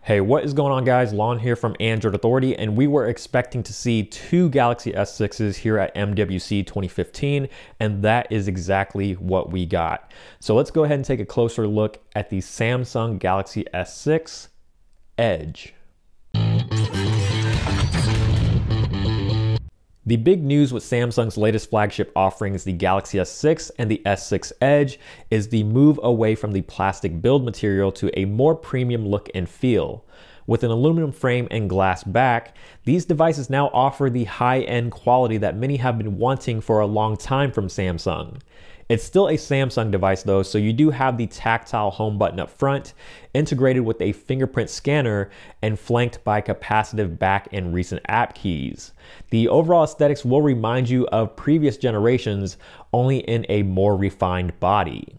Hey, what is going on, guys? Lon here from Android Authority, and we were expecting to see two Galaxy S6s here at MWC 2015, and that is exactly what we got. So let's go ahead and take a closer look at the Samsung Galaxy S6 Edge. The big news with Samsung's latest flagship offerings, the Galaxy S6 and the S6 Edge, is the move away from the plastic build material to a more premium look and feel. With an aluminum frame and glass back, these devices now offer the high-end quality that many have been wanting for a long time from Samsung. It's still a Samsung device though, so you do have the tactile home button up front, integrated with a fingerprint scanner and flanked by capacitive back and recent app keys. The overall aesthetics will remind you of previous generations, only in a more refined body.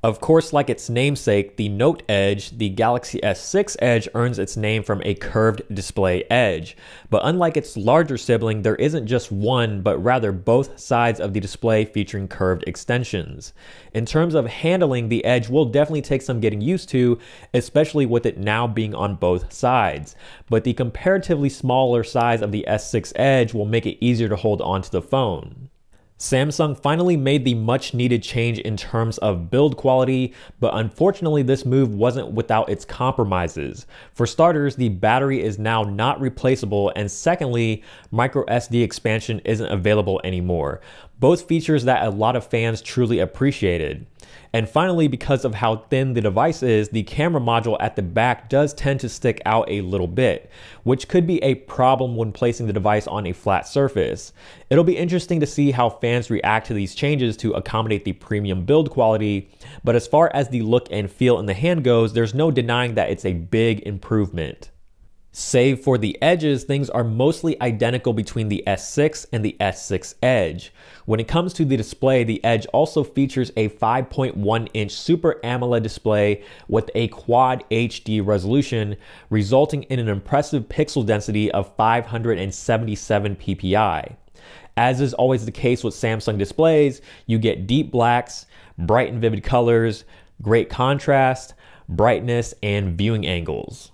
Of course, like its namesake, the Note Edge, the Galaxy S6 Edge earns its name from a curved display edge. But unlike its larger sibling, there isn't just one, but rather both sides of the display featuring curved extensions. In terms of handling, the Edge will definitely take some getting used to, especially with it now being on both sides. But the comparatively smaller size of the S6 Edge will make it easier to hold onto the phone. Samsung finally made the much needed change in terms of build quality, but unfortunately this move wasn't without its compromises. For starters, the battery is now not replaceable, and secondly, micro SD expansion isn't available anymore. Both features that a lot of fans truly appreciated. And finally, because of how thin the device is, the camera module at the back does tend to stick out a little bit, which could be a problem when placing the device on a flat surface. It'll be interesting to see how fans react to these changes to accommodate the premium build quality, but as far as the look and feel in the hand goes, there's no denying that it's a big improvement. Save for the edges, things are mostly identical between the S6 and the S6 Edge. When it comes to the display, the Edge also features a 5.1-inch Super AMOLED display with a Quad HD resolution, resulting in an impressive pixel density of 577 ppi. As is always the case with Samsung displays, you get deep blacks, bright and vivid colors, great contrast, brightness, and viewing angles.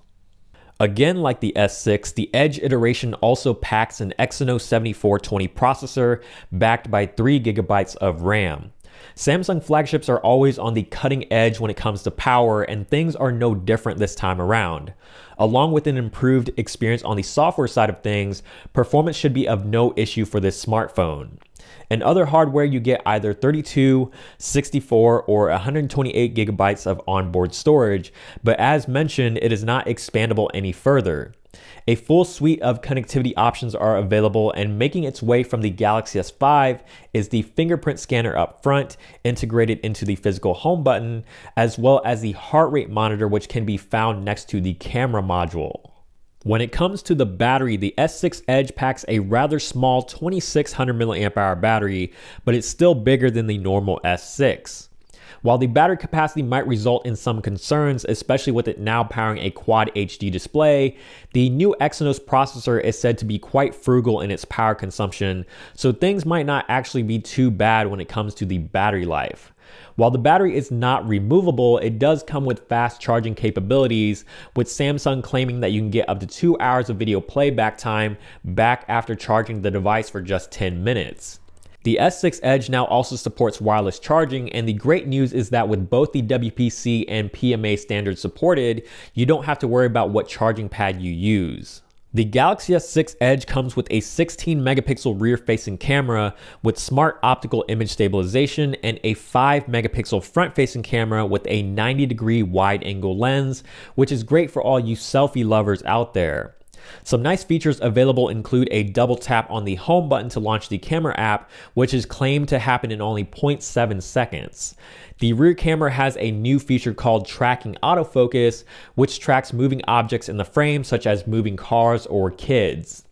Again, like the S6, the Edge iteration also packs an Exynos 7420 processor backed by 3 GB of RAM. Samsung flagships are always on the cutting edge when it comes to power, and things are no different this time around. Along with an improved experience on the software side of things, performance should be of no issue for this smartphone. In other hardware, you get either 32, 64, or 128 gigabytes of onboard storage, but as mentioned, it is not expandable any further. A full suite of connectivity options are available, and making its way from the Galaxy S5 is the fingerprint scanner up front, integrated into the physical home button, as well as the heart rate monitor, which can be found next to the camera module. When it comes to the battery, the S6 Edge packs a rather small 2600 mAh battery, but it's still bigger than the normal S6. While the battery capacity might result in some concerns, especially with it now powering a Quad HD display, the new Exynos processor is said to be quite frugal in its power consumption, so things might not actually be too bad when it comes to the battery life. While the battery is not removable, it does come with fast charging capabilities, with Samsung claiming that you can get up to 2 hours of video playback time back after charging the device for just 10 minutes. The S6 Edge now also supports wireless charging, and the great news is that with both the WPC and PMA standards supported, you don't have to worry about what charging pad you use. The Galaxy S6 Edge comes with a 16 megapixel rear-facing camera with smart optical image stabilization and a 5 megapixel front-facing camera with a 90-degree wide-angle lens, which is great for all you selfie lovers out there. Some nice features available include a double tap on the home button to launch the camera app, which is claimed to happen in only 0.7 seconds. The rear camera has a new feature called tracking autofocus, which tracks moving objects in the frame, such as moving cars or kids.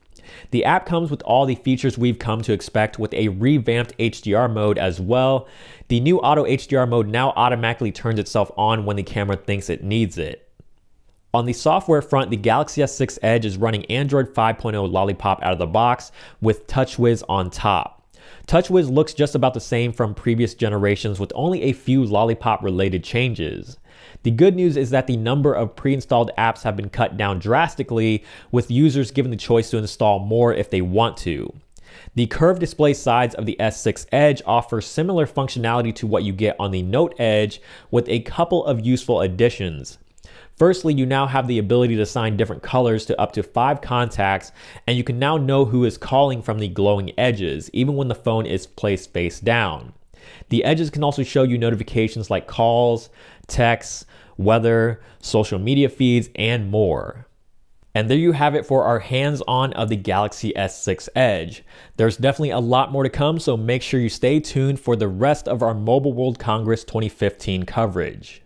The app comes with all the features we've come to expect, with a revamped HDR mode as well. The new auto HDR mode now automatically turns itself on when the camera thinks it needs it. On the software front, the Galaxy S6 Edge is running Android 5.0 Lollipop out of the box with TouchWiz on top. TouchWiz looks just about the same from previous generations, with only a few Lollipop related changes. The good news is that the number of pre-installed apps have been cut down drastically, with users given the choice to install more if they want to. The curved display sides of the S6 Edge offer similar functionality to what you get on the Note Edge, with a couple of useful additions. Firstly, you now have the ability to assign different colors to up to 5 contacts, and you can now know who is calling from the glowing edges, even when the phone is placed face down. The edges can also show you notifications like calls, texts, weather, social media feeds, and more. And there you have it for our hands-on of the Galaxy S6 Edge. There's definitely a lot more to come, so make sure you stay tuned for the rest of our Mobile World Congress 2015 coverage.